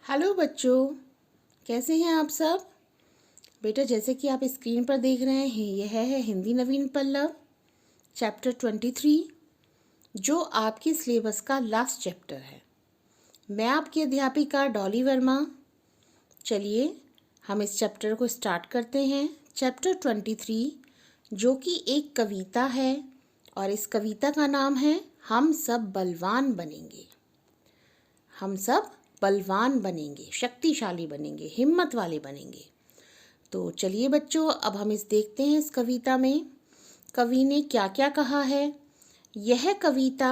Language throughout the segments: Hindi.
हेलो बच्चों, कैसे हैं आप सब। बेटा, जैसे कि आप स्क्रीन पर देख रहे हैं, यह है हिंदी नवीन पल्लव चैप्टर 23, जो आपके सिलेबस का लास्ट चैप्टर है। मैं आपकी अध्यापिका डॉली वर्मा। चलिए हम इस चैप्टर को स्टार्ट करते हैं। चैप्टर 23 जो कि एक कविता है, और इस कविता का नाम है हम सब बलवान बनेंगे। हम सब बलवान बनेंगे, शक्तिशाली बनेंगे, हिम्मत वाले बनेंगे। तो चलिए बच्चों, अब हम देखते हैं इस कविता में कवि ने क्या क्या कहा है। यह कविता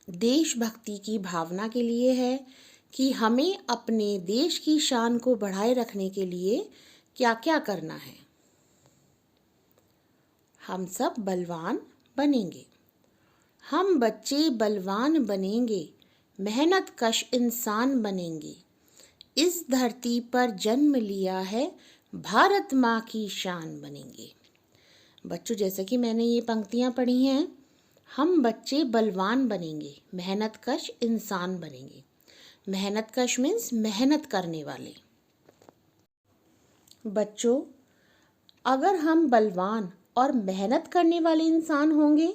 देशभक्ति की भावना के लिए है कि हमें अपने देश की शान को बढ़ाए रखने के लिए क्या क्या करना है। हम सब बलवान बनेंगे। हम बच्चे बलवान बनेंगे, मेहनत कश इंसान बनेंगे। इस धरती पर जन्म लिया है, भारत माँ की शान बनेंगे। बच्चों, जैसे कि मैंने ये पंक्तियाँ पढ़ी हैं, हम बच्चे बलवान बनेंगे, मेहनत कश इंसान बनेंगे। मेहनत कश मीन्स मेहनत करने वाले। बच्चों, अगर हम बलवान और मेहनत करने वाले इंसान होंगे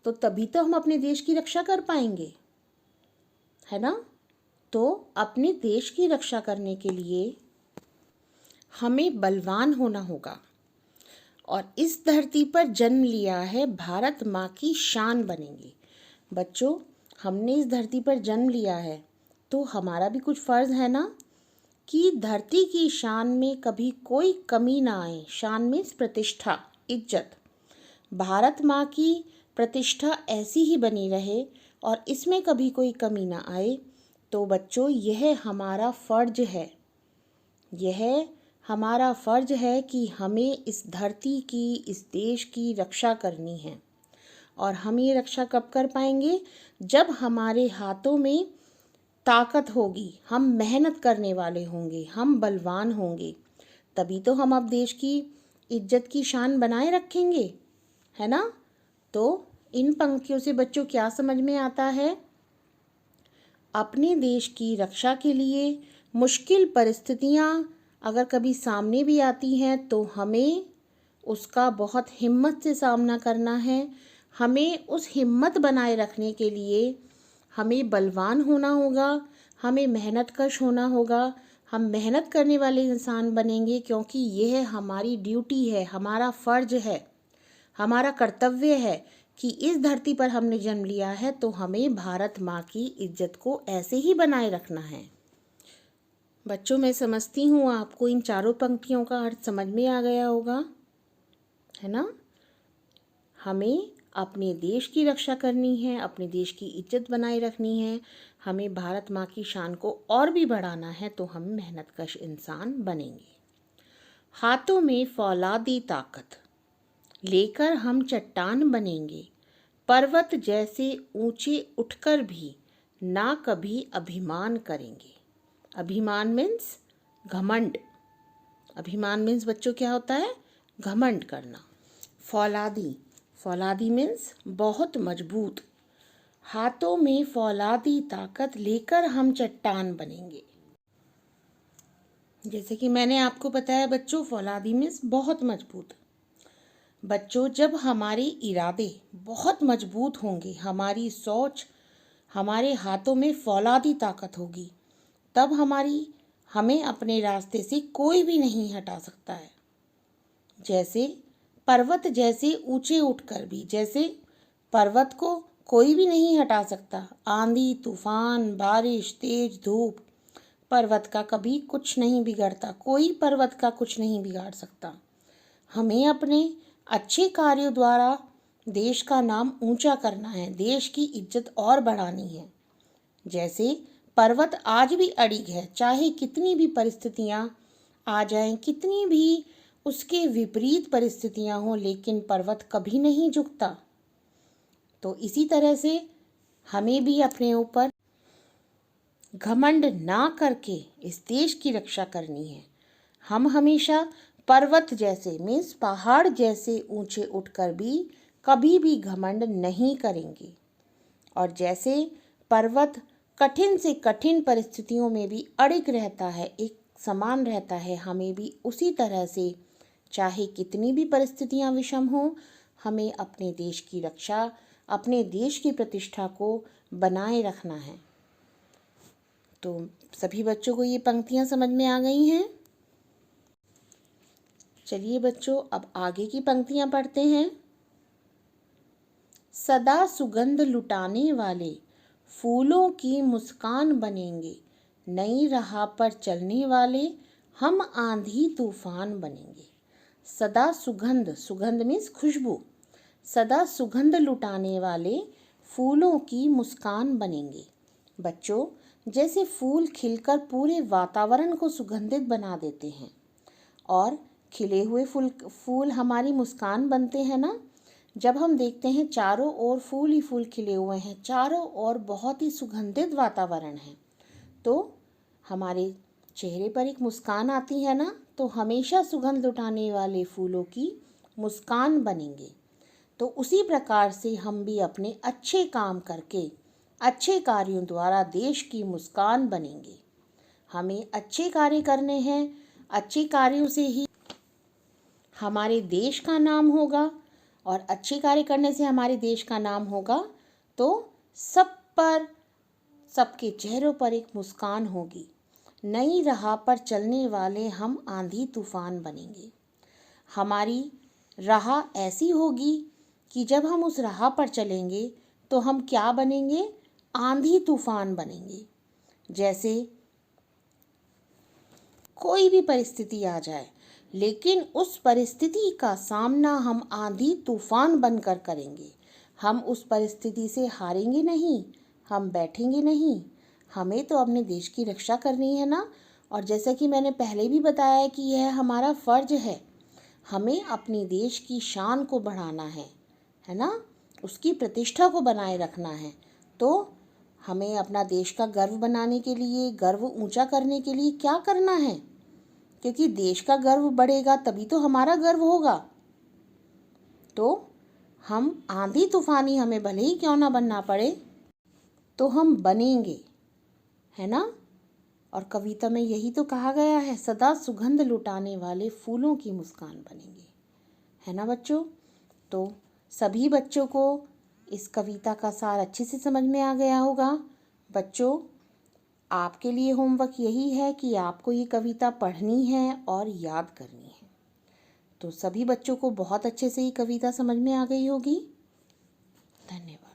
तो तभी तो हम अपने देश की रक्षा कर पाएंगे, है ना। तो अपने देश की रक्षा करने के लिए हमें बलवान होना होगा, और इस धरती पर जन्म लिया है, भारत माँ की शान बनेंगे। बच्चों, हमने इस धरती पर जन्म लिया है तो हमारा भी कुछ फ़र्ज़ है ना, कि धरती की शान में कभी कोई कमी ना आए। शान मीन्स प्रतिष्ठा, इज्जत। भारत माँ की प्रतिष्ठा ऐसी ही बनी रहे और इसमें कभी कोई कमी ना आए। तो बच्चों, यह हमारा फ़र्ज है, यह हमारा फ़र्ज है कि हमें इस धरती की, इस देश की रक्षा करनी है। और हम ये रक्षा कब कर पाएंगे? जब हमारे हाथों में ताकत होगी, हम मेहनत करने वाले होंगे, हम बलवान होंगे, तभी तो हम अब देश की इज्जत की शान बनाए रखेंगे, है ना। तो इन पंक्तियों से बच्चों क्या समझ में आता है? अपने देश की रक्षा के लिए मुश्किल परिस्थितियाँ अगर कभी सामने भी आती हैं तो हमें उसका बहुत हिम्मत से सामना करना है। हमें उस हिम्मत बनाए रखने के लिए हमें बलवान होना होगा, हमें मेहनत कश होना होगा। हम मेहनत करने वाले इंसान बनेंगे क्योंकि यह हमारी ड्यूटी है, हमारा फ़र्ज है, हमारा कर्तव्य है कि इस धरती पर हमने जन्म लिया है तो हमें भारत माँ की इज्जत को ऐसे ही बनाए रखना है। बच्चों, मैं समझती हूँ आपको इन चारों पंक्तियों का अर्थ समझ में आ गया होगा, है ना। हमें अपने देश की रक्षा करनी है, अपने देश की इज्जत बनाए रखनी है, हमें भारत माँ की शान को और भी बढ़ाना है, तो हम मेहनत कश इंसान बनेंगे। हाथों में फौलादी ताकत लेकर हम चट्टान बनेंगे, पर्वत जैसे ऊंचे उठकर भी ना कभी अभिमान करेंगे। अभिमान मीन्स घमंड। अभिमान मीन्स बच्चों क्या होता है? घमंड करना। फौलादी, फौलादी मीन्स बहुत मजबूत। हाथों में फौलादी ताकत लेकर हम चट्टान बनेंगे। जैसे कि मैंने आपको बताया बच्चों, फौलादी मीन्स बहुत मजबूत। बच्चों, जब हमारे इरादे बहुत मजबूत होंगे, हमारी सोच, हमारे हाथों में फौलादी ताकत होगी, तब हमें अपने रास्ते से कोई भी नहीं हटा सकता है। जैसे पर्वत जैसे ऊंचे उठकर भी, जैसे पर्वत को कोई भी नहीं हटा सकता। आंधी तूफान, बारिश, तेज धूप, पर्वत का कभी कुछ नहीं बिगड़ता, कोई पर्वत का कुछ नहीं बिगाड़ सकता। हमें अपने अच्छे कार्यों द्वारा देश का नाम ऊंचा करना है, देश की इज्जत और बढ़ानी है। जैसे पर्वत आज भी अडिग है, चाहे कितनी भी परिस्थितियाँ आ जाएं, कितनी भी उसके विपरीत परिस्थितियाँ हों, लेकिन पर्वत कभी नहीं झुकता। तो इसी तरह से हमें भी अपने ऊपर घमंड ना करके इस देश की रक्षा करनी है। हम हमेशा पर्वत जैसे मीन्स पहाड़ जैसे ऊंचे उठकर भी कभी भी घमंड नहीं करेंगे। और जैसे पर्वत कठिन से कठिन परिस्थितियों में भी अड़िग रहता है, एक समान रहता है, हमें भी उसी तरह से चाहे कितनी भी परिस्थितियां विषम हो, हमें अपने देश की रक्षा, अपने देश की प्रतिष्ठा को बनाए रखना है। तो सभी बच्चों को ये पंक्तियां समझ में आ गई हैं? चलिए बच्चों, अब आगे की पंक्तियां पढ़ते हैं। सदा सुगंध लुटाने वाले फूलों की मुस्कान बनेंगे, नई राह पर चलने वाले हम आंधी तूफान बनेंगे। सदा सुगंध, सुगंध मीन्स खुशबू, सदा सुगंध लुटाने वाले फूलों की मुस्कान बनेंगे। बच्चों, जैसे फूल खिलकर पूरे वातावरण को सुगंधित बना देते हैं और खिले हुए फूल हमारी मुस्कान बनते हैं ना। जब हम देखते हैं चारों ओर फूल ही फूल खिले हुए हैं, चारों ओर बहुत ही सुगंधित वातावरण है, तो हमारे चेहरे पर एक मुस्कान आती है ना, तो हमेशा सुगंध लुटाने वाले फूलों की मुस्कान बनेंगे। तो उसी प्रकार से हम भी अपने अच्छे काम करके, अच्छे कार्यों द्वारा देश की मुस्कान बनेंगे। हमें अच्छे कार्य करने हैं, अच्छे कार्यों से ही हमारे देश का नाम होगा, और अच्छे कार्य करने से हमारे देश का नाम होगा तो सब पर, सबके चेहरों पर एक मुस्कान होगी। नई राह पर चलने वाले हम आंधी तूफान बनेंगे। हमारी राह ऐसी होगी कि जब हम उस राह पर चलेंगे तो हम क्या बनेंगे? आंधी तूफान बनेंगे। जैसे कोई भी परिस्थिति आ जाए, लेकिन उस परिस्थिति का सामना हम आंधी तूफान बनकर करेंगे। हम उस परिस्थिति से हारेंगे नहीं, हम बैठेंगे नहीं। हमें तो अपने देश की रक्षा करनी है ना, और जैसा कि मैंने पहले भी बताया कि यह हमारा फ़र्ज है। हमें अपने देश की शान को बढ़ाना है ना, उसकी प्रतिष्ठा को बनाए रखना है। तो हमें अपना देश का गर्व बनाने के लिए, गर्व ऊंचा करने के लिए क्या करना है? क्योंकि देश का गर्व बढ़ेगा तभी तो हमारा गर्व होगा। तो हम आंधी तूफानी हमें भले ही क्यों ना बनना पड़े, तो हम बनेंगे, है ना। और कविता में यही तो कहा गया है, सदा सुगंध लुटाने वाले फूलों की मुस्कान बनेंगे, है ना बच्चों। तो सभी बच्चों को इस कविता का सार अच्छे से समझ में आ गया होगा। बच्चों, आपके लिए होमवर्क यही है कि आपको ये कविता पढ़नी है और याद करनी है। तो सभी बच्चों को बहुत अच्छे से ये कविता समझ में आ गई होगी। धन्यवाद।